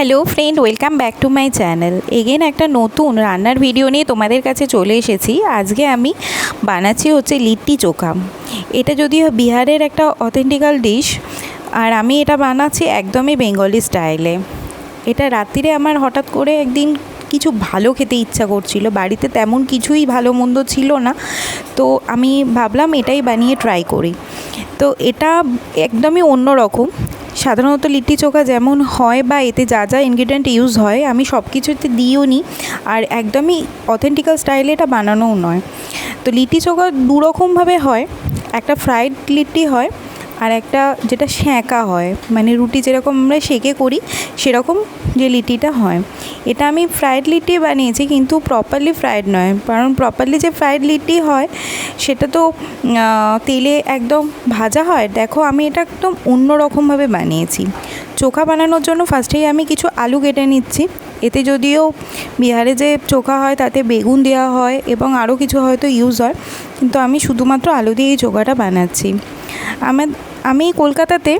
Hello friend, welcome back to my channel. Again একটা নতুন রান্নার ভিডিও নিয়ে তোমাদের কাছে চলে এসেছি। আজকে আমি বানাচ্ছি হচ্ছে লিট্টি চোখা। এটা যদিও বিহারের একটা অথেন্টিক্যাল ডিশ, আর আমি এটা বানাচ্ছি একদমই বেঙ্গলি স্টাইলে। এটা রাত্রিরে আমার হঠাৎ করে একদিন কিছু ভালো খেতে ইচ্ছা করছিল, বাড়িতে তেমন কিছুই ভালো মন্দ ছিল না, তো আমি ভাবলাম এটাই বানিয়ে ট্রাই করি। তো এটা একদমই অন্য রকম। সাধারণত লিট্টি চোখা যেমন হয় বা এতে যা যা ইনগ্রিডিয়েন্ট ইউজ হয় আমি সব কিছুতে দিইও নি, আর একদমই অথেন্টিক্যাল স্টাইলে এটা বানানোও নয়। তো লিট্টি চোখা দুরকমভাবে হয়, একটা ফ্রাইড লিট্টি হয় আর একটা যেটা সেঁকা হয়, মানে রুটি যেরকম আমরা সেঁকে করি সেরকম যে লিট্টিটা হয়। এটা আমি ফ্রাইড লিট্টি বানিয়েছি, কিন্তু প্রপারলি ফ্রাইড নয়, কারণ প্রপারলি যে ফ্রাইড লিট্টি হয় সেটা তো তেলে একদম ভাজা হয়। দেখো আমি এটা একদম অন্য রকমভাবে বানিয়েছি। চোখা বানানোর জন্য ফার্স্টেই আমি কিছু আলু কেটে নিচ্ছি। এতে যদিও বিহারে যে চোখা হয় তাতে বেগুন দেওয়া হয় এবং আরও কিছু হয়তো ইউজ হয়, কিন্তু আমি শুধুমাত্র আলু দিয়ে এই চোখাটা বানাচ্ছি। আমি কলকাতাতে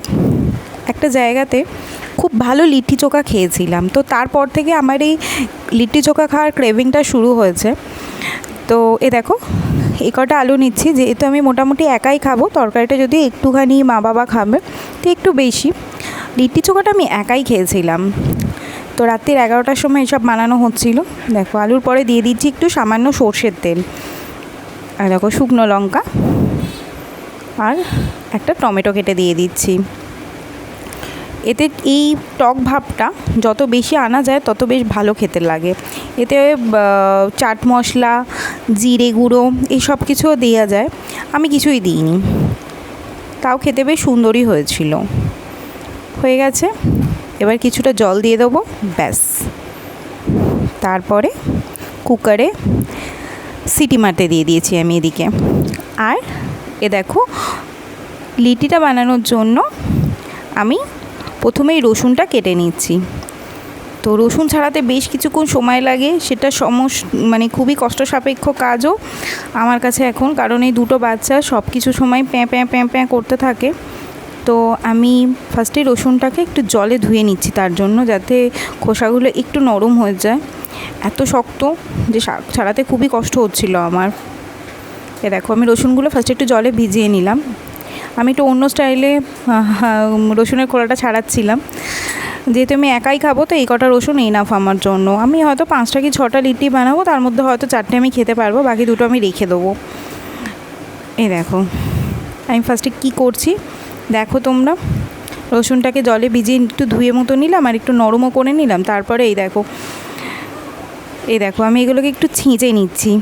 একটা জায়গাতে খুব ভালো লিট্টি চোখা খেয়েছিলাম, তো তারপর থেকে আমার এই লিট্টি চোখা খাওয়ার ক্রেভিংটা শুরু হয়েছে। তো দেখো এই কটা আলু নিচ্ছি, যেহেতু আমি মোটামুটি একাই খাবো, তরকারিটা যদি একটুখানি মা বাবা খাবে তো একটু বেশি। লিট্টি চোখাটা আমি একাই খেয়েছিলাম। তো রাত্রির 11টার সময় এসব বানানো হচ্ছিল। দেখো আলুর পরে দিয়ে দিচ্ছি একটু সামান্য সর্ষের তেল, আর দেখো শুকনো লঙ্কা আর একটা টমেটো কেটে দিয়ে দিচ্ছি। এতে এই টক ভাবটা যত বেশি আনা যায় তত বেশ ভালো খেতে লাগে। এতে চাট মশলা, জিরে গুঁড়ো এই সব কিছুও দেওয়া যায়, আমি কিছুই দিইনি, তাও খেতে বেশ সুন্দরই হয়েছিল। হয়ে গেছে, এবার কিছুটা জল দিয়ে দেবো, ব্যাস। তারপরে কুকারে সিটি মারতে দিয়ে দিয়েছি আমি এদিকে। আর দেখো লিট্টিটা বানানোর জন্য আমি প্রথমেই রসুনটা কেটে নিচ্ছি। তো রসুন ছাড়াতে বেশ কিছুক্ষণ সময় লাগে, সেটা মানে খুবই কষ্ট সাপেক্ষ কাজও আমার কাছে এখন, কারণ এই দুটো বাচ্চা সব কিছু সময় প্যাঁ প্যাঁ প্যাঁ প্যাঁ করতে থাকে। তো আমি ফার্স্টে রসুনটাকে একটু জলে ধুয়ে নিচ্ছি, তার জন্য যাতে খোসাগুলো একটু নরম হয়ে যায়। এত শক্ত যে ছাড়াতে খুবই কষ্ট হচ্ছিল আমার। দেখো আমি রসুনগুলো ফার্স্টে একটু জলে ভিজিয়ে নিলাম। আমি একটু অন্য স্টাইলে রসুনের খোলাটা ছাড়াচ্ছিলাম, যেহেতু আমি একাই খাবো তো এই কটা রসুন এনাফ আমার জন্য। আমি হয়তো 5টা কি 6টা লিট্টি বানাবো, তার মধ্যে হয়তো 4টে আমি খেতে পারবো, বাকি 2টো আমি রেখে দেবো। দেখো আমি ফার্স্টে কী করছি দেখো তোমরা, রসুনটাকে জলে ভিজিয়ে একটু ধুয়ে মতো নিলাম আর একটু নরমও করে নিলাম। তারপরে এই দেখো আমি এগুলোকে একটু ছেঁচে নিচ্ছি।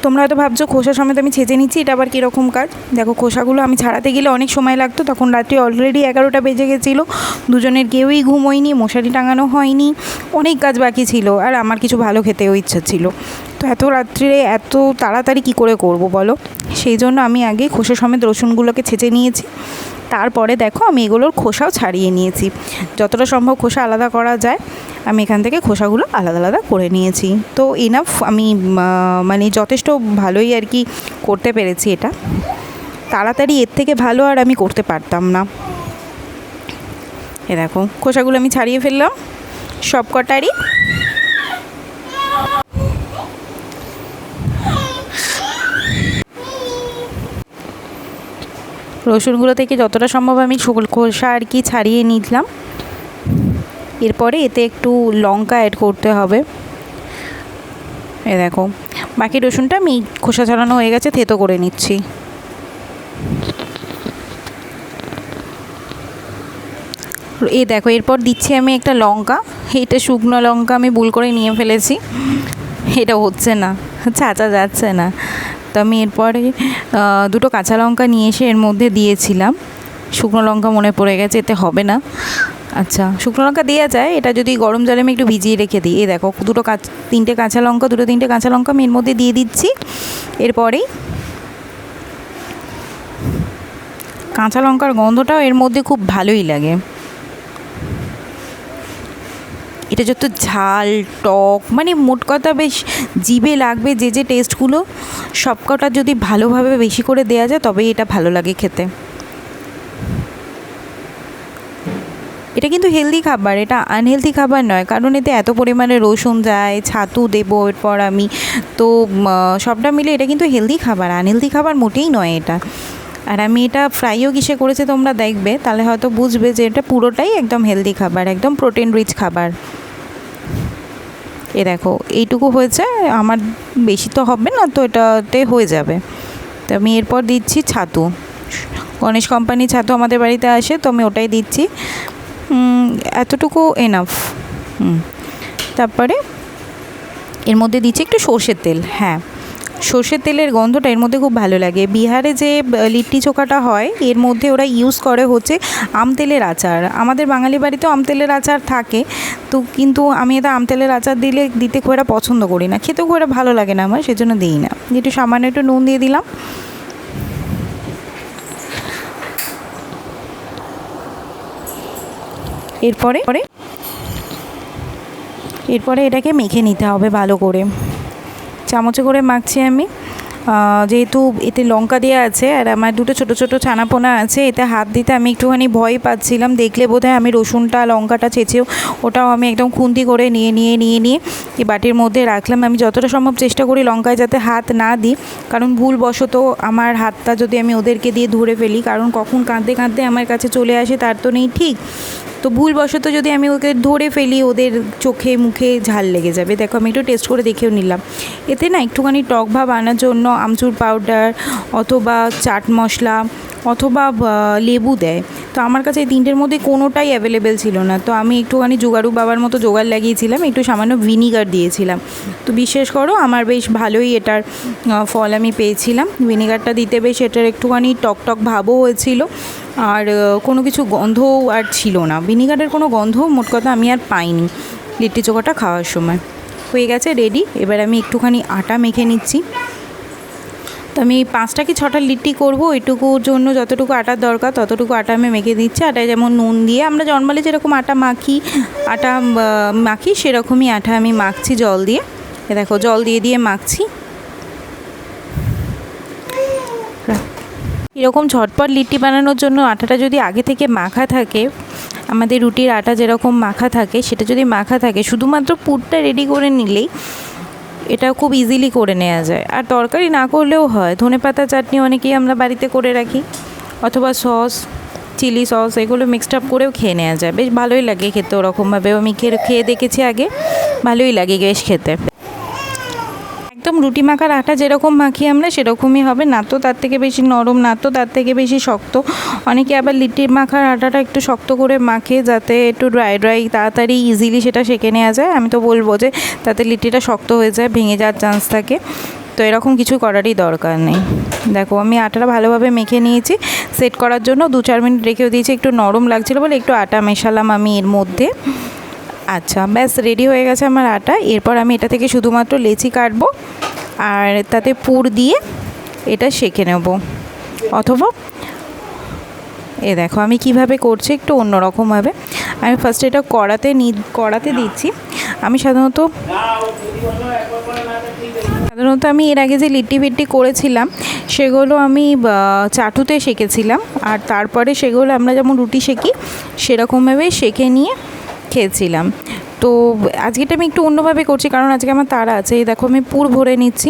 তোমরা হয়তো ভাবছো খোসা সমেত আমি ছেঁচে নিচ্ছি, এটা আবার কীরকম কাজ। দেখো খোসাগুলো আমি ছাড়াতে গেলে অনেক সময় লাগতো, তখন রাত্রি অলরেডি 11টা বেজে গেছিলো, দুজনের কেউই ঘুমোয়নি, মশারি টাঙানো হয়নি, অনেক কাজ বাকি ছিল, আর আমার কিছু ভালো খেতেও ইচ্ছা ছিল। তো এত রাত্রিরে এত তাড়াতাড়ি কী করে করব বলো, সেই জন্য আমি আগে খোসা সমেত রসুনগুলোকে ছেঁচে নিয়েছি। তারপরে দেখো আমি এগুলোর খোসাও ছাড়িয়ে নিয়েছি, যতটা সম্ভব খোসা আলাদা করা যায় আমি এখান থেকে খোসাগুলো আলাদা আলাদা করে নিয়েছি। তো এনাফ, আমি মানে যথেষ্ট ভালোই আর কি করতে পেরেছি এটা। তাড়াতাড়ি এর থেকে ভালো আর আমি করতে পারতাম না। দেখো খোসাগুলো আমি ছাড়িয়ে ফেললাম সব কটারই। রসুনগুলো থেকে যতটা সম্ভব আমি খোসা আর কি ছাড়িয়ে নিলাম। এরপরে এতে একটু লঙ্কা অ্যাড করতে হবে। দেখো বাকি রসুনটা আমি খোসা ছাড়ানো হয়ে গেছে, থেতো করে নিচ্ছি। দেখো এরপর দিচ্ছি আমি একটা লঙ্কা, এটা শুকনো লঙ্কা আমি ভুল করে নিয়ে ফেলেছি, এটা হচ্ছে না, ছাঁচা যাচ্ছে না। তো আমি এরপরে 2টো কাঁচা লঙ্কা নিয়ে এসে এর মধ্যে দিয়েছিলাম। শুকনো লঙ্কা মনে পড়ে গেছে, এতে হবে না। আচ্ছা শুকনো লঙ্কা দেওয়া যায়, এটা যদি গরম জলে আমি একটু ভিজিয়ে রেখে দিই। দেখো 2টো 3টে কাঁচা লঙ্কা, 2-3টে কাঁচা লঙ্কা আমি এর মধ্যে দিয়ে দিচ্ছি। এরপরেই কাঁচা লঙ্কার গন্ধটাও এর মধ্যে খুব ভালোই লাগে। এটা যত ঝাল টক, মানে মোট কথা বেশ জিভে লাগবে যে টেস্টগুলো, সবকটা যদি ভালোভাবে বেশি করে দেওয়া যায় তবেই এটা ভালো লাগে খেতে। এটা কিন্তু হেলদি খাবার, এটা আনহেলদি খাবার নয়, কারণ এতে এত পরিমাণে রসুন যায়, ছাতু দেবো এরপর আমি, তো সবটা মিলে এটা কিন্তু হেলদি খাবার, আনহেলদি খাবার মোটেই নয় এটা। আর আমি এটা ফ্রাইও কিসে করেছে তোমরা দেখবে, তাহলে হয়তো বুঝবে যে এটা পুরোটাই একদম হেলদি খাবার, একদম প্রোটিন রিচ খাবার। এ দেখো এইটুকু হয়েছে, আমার বেশি তো হবে না, তো এটাতে হয়ে যাবে। তো আমি এরপর দিচ্ছি ছাতু, গণেশ কোম্পানির ছাতু আমাদের বাড়িতে আসে, তো আমি ওটাই দিচ্ছি, এতটুকু এনাফ। তারপরে এর মধ্যে দিচ্ছি একটু সর্ষের তেল। হ্যাঁ, সর্ষের তেলের গন্ধটা এর মধ্যে খুব ভালো লাগে। বিহারে যে লিট্টি চোখাটা হয় এর মধ্যে ওরা ইউজ করে হচ্ছে আম তেলের আচার। আমাদের বাঙালি বাড়িতেও আম তেলের আচার থাকে, তো কিন্তু আমি এটা আম তেলের আচার দিতে খুব একটা পছন্দ করি না, খেতেও খুব একটা ভালো লাগে না আমার, সেজন্য দিই না। একটু সামান্য একটু নুন দিয়ে দিলাম। এরপরে এটাকে মেখে নিতে হবে ভালো করে, চামচে করে মাখছি আমি। যেহেতু এতে লঙ্কা দেওয়া আছে আর আমার দুটো ছোটো ছোটো ছানাপোনা আছে, এতে হাত দিতে আমি একটুখানি ভয় পাচ্ছিলাম। দেখলে বোধহয় আমি রসুনটা লঙ্কাটা ছেঁচেও ওটাও আমি একদম খুন্তি করে নিয়ে এই বাটির মধ্যে রাখলাম। আমি যতটা সম্ভব চেষ্টা করি লঙ্কায় যাতে হাত না দিই, কারণ ভুলবশত আমার হাতটা যদি আমি ওদেরকে দিয়ে ধরে ফেলি, কারণ কখন কাঁদতে কাঁদতে আমার কাছে চলে আসে তার তো নেই ঠিক, তো ভুলবশত যদি আমি ওকে ধরে ফেলি ওদের চোখে মুখে ঝাল লেগে যাবে। দেখো আমি একটু টেস্ট করে দেখেও নিলাম। এতে না একটুখানি টক ভাব আনার জন্য আমচুর পাউডার অথবা চাট মশলা অথবা লেবু দেয়, তো আমার কাছে এই তিনটের মধ্যে কোনোটাই অ্যাভেলেবেল ছিল না, তো আমি একটুখানি জোগাড়ু বাবার মতো জোগাড় লাগিয়েছিলাম, একটু সামান্য ভিনিগার দিয়েছিলাম। তো বিশ্বাস করো আমার বেশ ভালোই এটার ফল আমি পেয়েছিলাম। ভিনিগারটা দিতে বেশ এটার একটুখানি টক টক ভাবও হয়েছিল, আর কোনো কিছু গন্ধও আর ছিল না, ভিনিগারের কোনো গন্ধ মোট কথা আমি আর পাইনি লিট্টি চোখাটা খাওয়ার সময়। হয়ে গেছে রেডি। এবার আমি একটুখানি আটা মেখে নিচ্ছি। তো আমি 5টা কি 6টা লিট্টি করবো, ওইটুকুর জন্য যতটুকু আটার দরকার ততটুকু আটা আমি মেখে দিচ্ছি। আটায় যেমন নুন দিয়ে আমরা নর্মালি যেরকম আটা মাখি সেরকমই আটা আমি মাখছি জল দিয়ে। দেখো জল দিয়ে মাখছি। এরকম ঝটপট লিট্টি বানানোর জন্য আটাটা যদি আগে থেকে মাখা থাকে, আমাদের রুটির আটা যেরকম মাখা থাকে সেটা যদি মাখা থাকে, শুধুমাত্র পুরটা রেডি করে নিলেই এটা খুব ইজিলি করে নেওয়া যায়। আর তরকারি না করলেও হয়, ধনেপাতা চাটনি অনেকেই আমরা বাড়িতে করে রাখি, অথবা সস, চিলি সস, এগুলো মিক্সড আপ করেও খেয়ে নেওয়া যায়, বেশ ভালোই লাগে খেতে। ওরকমভাবেও আমি খেয়ে দেখেছি আগে, ভালোই লাগে বেশ খেতে। একদম রুটি মাখার আটা যেরকম মাখি আমরা সেরকমই হবে, না তো তার থেকে বেশি নরম, না তো তার থেকে বেশি শক্ত। অনেকে আবার লিট্টি মাখার আটাটা একটু শক্ত করে মাখে যাতে একটু ড্রাই তাড়াতাড়ি ইজিলি সেটা সেঁকে নেওয়া যায়। আমি তো বলবো যে তাতে লিট্টিটা শক্ত হয়ে যায়, ভেঙে যাওয়ার চান্স থাকে, তো এরকম কিছু করারই দরকার নেই। দেখো আমি আটাটা ভালোভাবে মেখে নিয়েছি, সেট করার জন্য 2-4 মিনিট রেখেও দিয়েছি। একটু নরম লাগছিলো বলে একটু আটা মেশালাম আমি এর মধ্যে। আচ্ছা ব্যাস রেডি হয়ে গেছে আমার আটা। এরপর আমি এটা থেকে শুধুমাত্র লেচি কাটবো আর তাতে পুর দিয়ে এটা সেঁকে নেব, অথবা দেখো আমি কিভাবে করছি একটু অন্যরকমভাবে। আমি ফার্স্টে এটা কড়াতে দিচ্ছি। আমি সাধারণত আমি এর আগে যে লিট্টি ফিট্টি করেছিলাম সেগুলো আমি চাটুতে সেঁকেছিলাম, আর তারপরে সেগুলো আমরা যেমন রুটি সেঁকি সেরকমভাবেই সেঁকে নিয়ে খেয়েছিলাম। তো আজকেটা আমি একটু অন্যভাবে করছি, কারণ আজকে আমার তাড়া আছে। এই দেখো আমি পুর ভরে নিচ্ছি,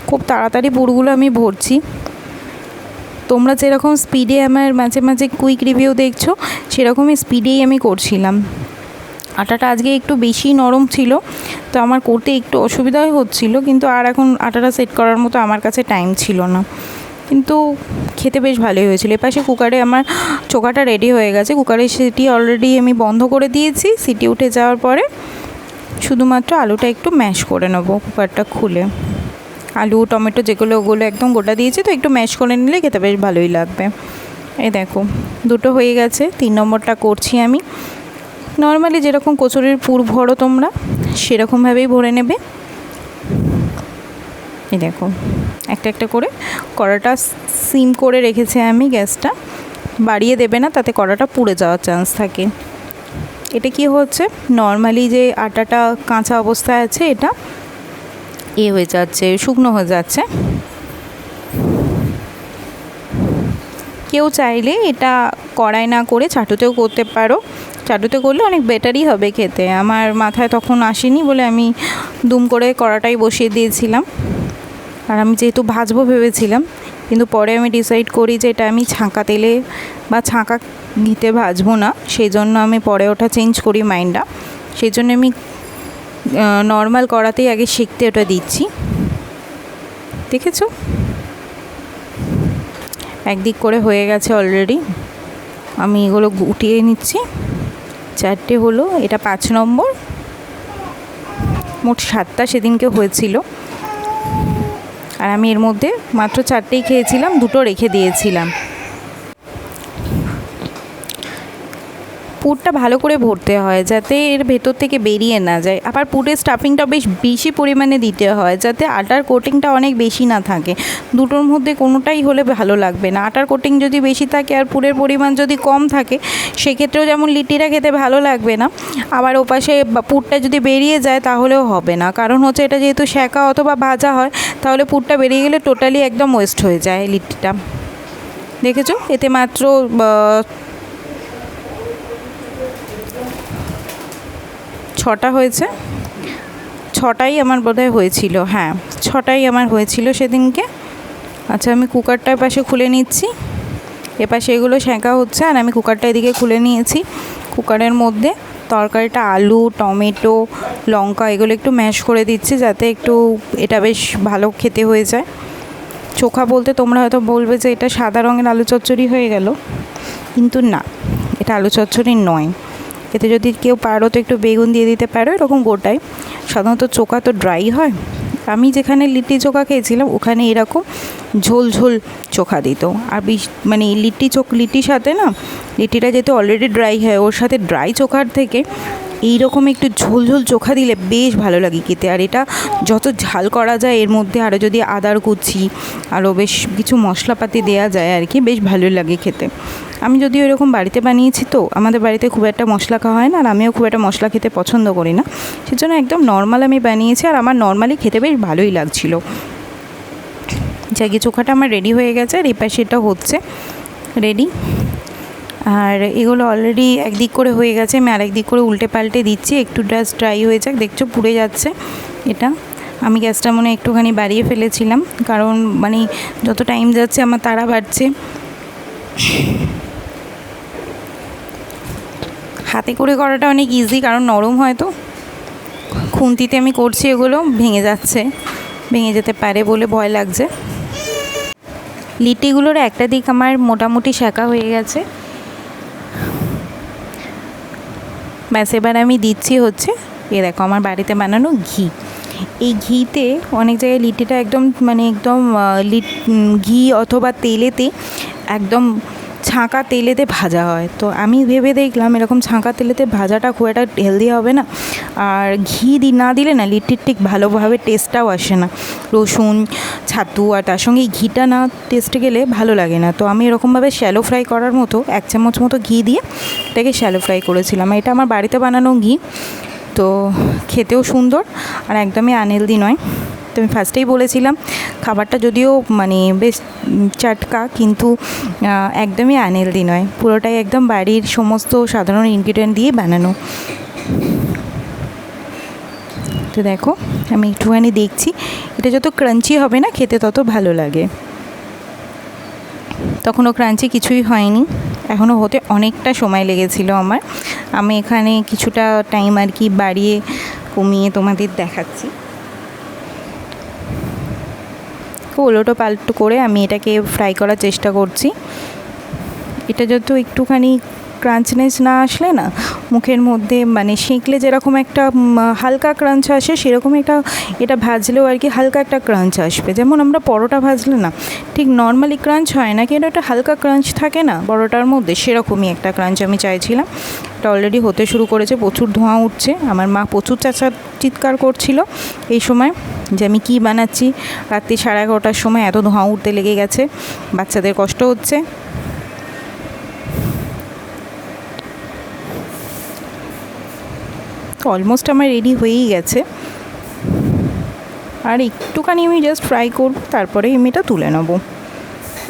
খুব তাড়াতাড়ি পুরগুলো আমি ভরছি। তোমরা যেরকম স্পিডে আমার মাঝে মাঝে কুইক রিভিউ দেখছো সেরকমই স্পিডেই আমি করছিলাম। আটাটা আজকে একটু বেশি নরম ছিল, তো আমার করতে একটু অসুবিধাই হচ্ছিল, কিন্তু আর এখন আটাটা সেট করার মতো আমার কাছে টাইম ছিল না, কিন্তু খেতে বেশ ভালোই হয়েছিল। এপাশে কুকারে আমার চোখাটা রেডি হয়ে গেছে, কুকারের সিটি অলরেডি আমি বন্ধ করে দিয়েছি। সিটি উঠে যাওয়ার পরে শুধুমাত্র আলুটা একটু ম্যাশ করে নেবো কুকারটা খুলে। আলু টমেটো যেগুলো ওগুলো একদম গোটা দিয়েছি, তো একটু ম্যাশ করে নিলে খেতে বেশ ভালোই লাগবে। এই দেখো দুটো হয়ে গেছে, 3 নম্বরটা করছি আমি। নর্মালি যেরকম কচুরির পুর ভরো তোমরা সেরকমভাবেই ভরে নেবে। এই দেখো একটা একটা করে কড়াটা সিম করে রেখেছি আমি, গ্যাসটা বাড়িয়ে দেবে না, তাতে কড়াটা পুড়ে যাওয়ার চান্স থাকে। এটা কি হচ্ছে, নর্মালি যে আটাটা কাঁচা অবস্থায় আছে এটা হয়ে যাচ্ছে, শুকনো হয়ে যাচ্ছে। কেউ চাইলে এটা কড়াই না করে চাটুতেও করতে পারো, চাটুতে করলে অনেক বেটারই হবে খেতে। আমার মাথায় তখন আসেনি বলে আমি দুম করে কড়াটাই বসিয়ে দিয়েছিলাম। আর আমি যেহেতু ভাজবো ভেবেছিলাম, কিন্তু পরে আমি ডিসাইড করি যে এটা আমি ছাঁকা তেলে বা ছাঁকা ঘিতে ভাজবো না, সেই জন্য আমি পরে ওটা চেঞ্জ করি মাইন্ডটা। সেই জন্য আমি নর্মাল কড়াতেই আগে সেঁকতে ওটা দিচ্ছি। দেখেছো একদিক করে হয়ে গেছে অলরেডি, আমি এগুলো গুটিয়ে নিচ্ছি। 4টে হলো, এটা 5 নম্বর, মোট 7টা সেদিনকে হয়েছিল। আর আমি এর মধ্যে মাত্র 4টেই খেয়েছিলাম, 2টো রেখে দিয়েছিলাম। পুরটা ভালো করে ভরতে হয় যাতে এর ভেতর থেকে বেরিয়ে না যায়। আবার পুরের স্টাফিংটা বেশ বেশি পরিমাণে দিতে হয় যাতে আটার কোটিংটা অনেক বেশি না থাকে। দুটোর মধ্যে কোনোটাই হলে ভালো লাগবে না। আটার কোটিং যদি বেশি থাকে আর পুরের পরিমাণ যদি কম থাকে, সেক্ষেত্রেও যেমন লিট্টিটা খেতে ভালো লাগবে না, আবার ওপাশে পুরটা যদি বেরিয়ে যায় তাহলেও হবে না। কারণ হচ্ছে এটা যেহেতু সেঁকা অথবা ভাজা হয়, তাহলে পুরটা বেরিয়ে গেলে টোটালি একদম ওয়েস্ট হয়ে যায় লিট্টিটা। দেখেছো এতে মাত্র 6টা হয়েছে, 6টাই আমার বোধহয় হয়েছিল। হ্যাঁ 6টাই আমার হয়েছিল সেদিনকে। আচ্ছা আমি কুকারটার পাশে খুলে নিচ্ছি, এপাশে এগুলো সেঁকা হচ্ছে আর আমি কুকারটা এদিকে খুলে নিয়েছি। কুকারের মধ্যে তরকারিটা আলু, টমেটো, লঙ্কা এগুলো একটু ম্যাশ করে দিচ্ছি যাতে একটু এটা বেশ ভালো খেতে হয়ে যায়। চোখা বলতে তোমরা হয়তো বলবে যে এটা সাদা রঙের আলু চচ্চড়ি হয়ে গেল, কিন্তু না, এটা আলু চচ্চড়ি নয়। এতে যদি কেউ পারো তো একটু বেগুন দিয়ে দিতে পারো এরকম গোটায়। সাধারণত চোখা তো ড্রাই হয়, আমি যেখানে লিট্টি চোখা খেয়েছিলাম ওখানে এরকম ঝোল ঝোল চোখা দিত। আর মানে লিট্টির সাথে না, লিট্টিটা যেহেতু অলরেডি ড্রাই হয়, ওর সাথে ড্রাই চোখার থেকে এইরকম একটু ঝোল ঝোল চোখা দিলে বেশ ভালো লাগে খেতে। আর এটা যত ঝাল করা যায় এর মধ্যে আরও যদি আদার কুচি আরও বেশ কিছু মশলাপাতি দেওয়া যায় আর কি, বেশ ভালো লাগে খেতে। আমি যদিও এরকম বাড়িতে বানিয়েছি, তো আমাদের বাড়িতে খুব একটা মশলা খাওয়া হয় না, আর আমিও খুব একটা মশলা খেতে পছন্দ করি না, সেজন্য একদম নর্মাল আমি বানিয়েছি। আর আমার নর্মালি খেতে বেশ ভালোই লাগছিল। জাগি চোখাটা আমার রেডি হয়ে গেছে, আর এই পাশে এটা হচ্ছে রেডি। আর এগুলো অলরেডি একদিক করে হয়ে গেছে, আমি আরেক দিক করে উল্টে পাল্টে দিচ্ছি, একটু জাস্ট ড্রাই হয়ে যাক। দেখছো পুড়ে যাচ্ছে এটা। আমি গ্যাসটা মনে একটুখানি বাড়িয়ে ফেলেছিলাম, কারণ মানে যত টাইম যাচ্ছে আমার তাড়া বাড়ছে। হাতে করে করাটা অনেক ইজি, কারণ নরম হয় তো। খুন্তিতে আমি করছি, এগুলো ভেঙে যাচ্ছে, ভেঙে যেতে পারে বলে ভয় লাগছে। লিট্টিগুলোর একটা দিক আমার মোটামুটি সেঁকা হয়ে গেছে। ব্যাস এবার আমি দিচ্ছি হচ্ছে এ দেখো আমার বাড়িতে বানানো ঘি। এই ঘিতে অনেক জায়গায় লিট্টিটা একদম মানে একদম ঘি অথবা তেলেতে একদম ছাঁকা তেলেতে ভাজা হয়। তো আমি ভেবে দেখলাম এরকম ছাঁকা তেলেতে ভাজাটা খুব একটা হেলদি হবে না, আর ঘি না দিলে না লিট্টির ঠিক ভালোভাবে টেস্টটাও আসে না। রসুন, ছাতু আর তার সঙ্গে ঘিটা না টেস্টে গেলে ভালো লাগে না। তো আমি এরকমভাবে শ্যালো ফ্রাই করার মতো 1 চামচ মতো ঘি দিয়ে এটাকে শ্যালো ফ্রাই করেছিলাম। এটা আমার বাড়িতে বানানো ঘি, তো খেতেও সুন্দর আর একদমই আনহেলদি নয়। তো আমি ফার্স্টেই বলেছিলাম খাবারটা যদিও মানে বেশ টাটকা, কিন্তু একদমই আনহেলদি নয়, পুরোটাই একদম বাড়ির সমস্ত সাধারণ ইনগ্রিডিয়েন্ট দিয়ে বানানো। তো দেখো আমি একটুখানি দেখছি, এটা যত ক্রাঞ্চি হবে না খেতে তত ভালো লাগে। তখনও ক্রাঞ্চি কিছুই হয়নি, এখনও হতে অনেকটা সময় লেগেছিল আমার। আমি এখানে কিছুটা টাইম আর কি বাড়িয়ে কমিয়ে তোমাদের দেখাচ্ছি। ওলটো পাল্টো করে আমি এটাকে ফ্রাই করার চেষ্টা করছি। এটা যত একটুখানি ক্রাঞ্চনেস না আসলে না মুখের মধ্যে, মানে সেঁকলে যেরকম একটা হালকা ক্রাঞ্চ আসে, সেরকম এটা ভাজলেও আর কি হালকা একটা ক্রাঞ্চ আসবে। যেমন আমরা পরোটা ভাজলে না ঠিক নর্মালি ক্রাঞ্চ হয় না, কিন্তু একটা হালকা ক্রাঞ্চ থাকে না পরোটার মধ্যে, সেরকমই একটা ক্রাঞ্চ আমি চাইছিলাম। এটা অলরেডি হতে শুরু করেছে, প্রচুর ধোঁয়া উঠছে। আমার মা প্রচুর চিৎকার করছিল এই সময় যে আমি কী বানাচ্ছি, রাত্রি 11:30টার সময় এত ধোঁয়া উঠতে লেগে গেছে, বাচ্চাদের কষ্ট হচ্ছে। অলমোস্ট আমার রেডি হয়েই গেছে, আর একটুখানি আমি জাস্ট ফ্রাই করব, তারপরে আমি এটা তুলে নেব।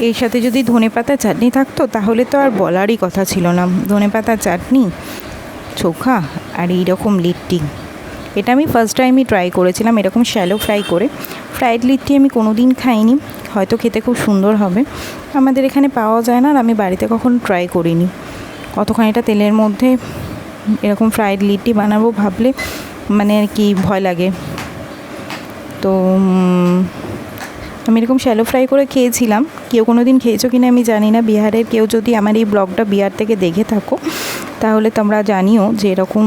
এর সাথে যদি ধনেপাতা চাটনি থাকতো তাহলে তো আর বলারই কথা ছিল না। ধনেপাতা চাটনি, চোখা আর এইরকম লিট্টি, এটা আমি ফার্স্ট টাইমই ট্রাই করেছিলাম এরকম শ্যালো ফ্রাই করে। ফ্রাইড লিট্টি আমি কোনো দিন খাইনি, হয়তো খেতে খুব সুন্দর হবে। আমাদের এখানে পাওয়া যায় না আর আমি বাড়িতে কখনো ট্রাই করিনি। কতখানিটা তেলের মধ্যে এরকম ফ্রাইড লিট্টি বানাবো ভাবলে মানে আর কি ভয় লাগে। তো আমি এরকম শ্যালো ফ্রাই করে খেয়েছিলাম। কেউ কোনো দিন খেয়েছো কিনা আমি জানি না। বিহারের কেউ যদি আমার এই ব্লগটা বিহার থেকে দেখে থাকো তাহলে তোমরা জানিও যে এরকম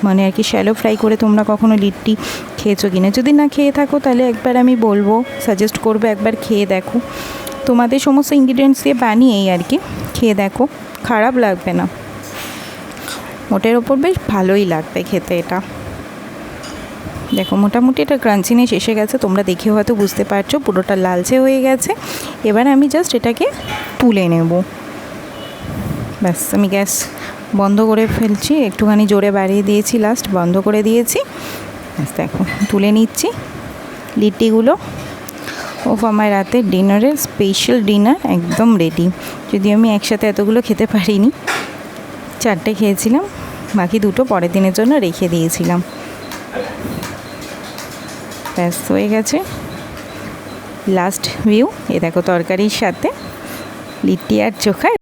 মানে আর কি শ্যালো ফ্রাই করে তোমরা কখনো লিট্টি খেয়েছো কিনা। যদি না খেয়ে থাকো তাহলে একবার আমি বলবো, সাজেস্ট করবো একবার খেয়ে দেখো। তোমাদের সমস্ত ইনগ্রিডিয়েন্টস দিয়ে বানিয়েই আর কি খেয়ে দেখো, খারাপ লাগবে না, মোটের ওপর বেশ ভালোই লাগবে খেতে। এটা দেখো মোটামুটি এটা ক্রাঞ্চিনেস এসে গেছে, তোমরা দেখে হয়তো বুঝতে পারছো পুরোটা লালচে হয়ে গেছে। এবার আমি জাস্ট এটাকে তুলে নেব। ব্যাস, আমি গ্যাস বন্ধ করে ফেলছি, একটুখানি জোরে বাড়িয়ে দিয়েছি, লাস্ট বন্ধ করে দিয়েছি। ব্যাস দেখো তুলে নিচ্ছি লিট্টিগুলো। আমার রাতের ডিনারের স্পেশাল ডিনার একদম রেডি। যদি আমি একসাথে এতগুলো খেতে পারিনি, 4টে খেয়েছিলাম, বাকি 2টো পরের দিনের জন্য রেখে দিয়েছিলাম। ব্যাস হয়ে গেছে লাস্ট ভিউ। এ দেখো তরকারির সাথে লিট্টি আর চোখা।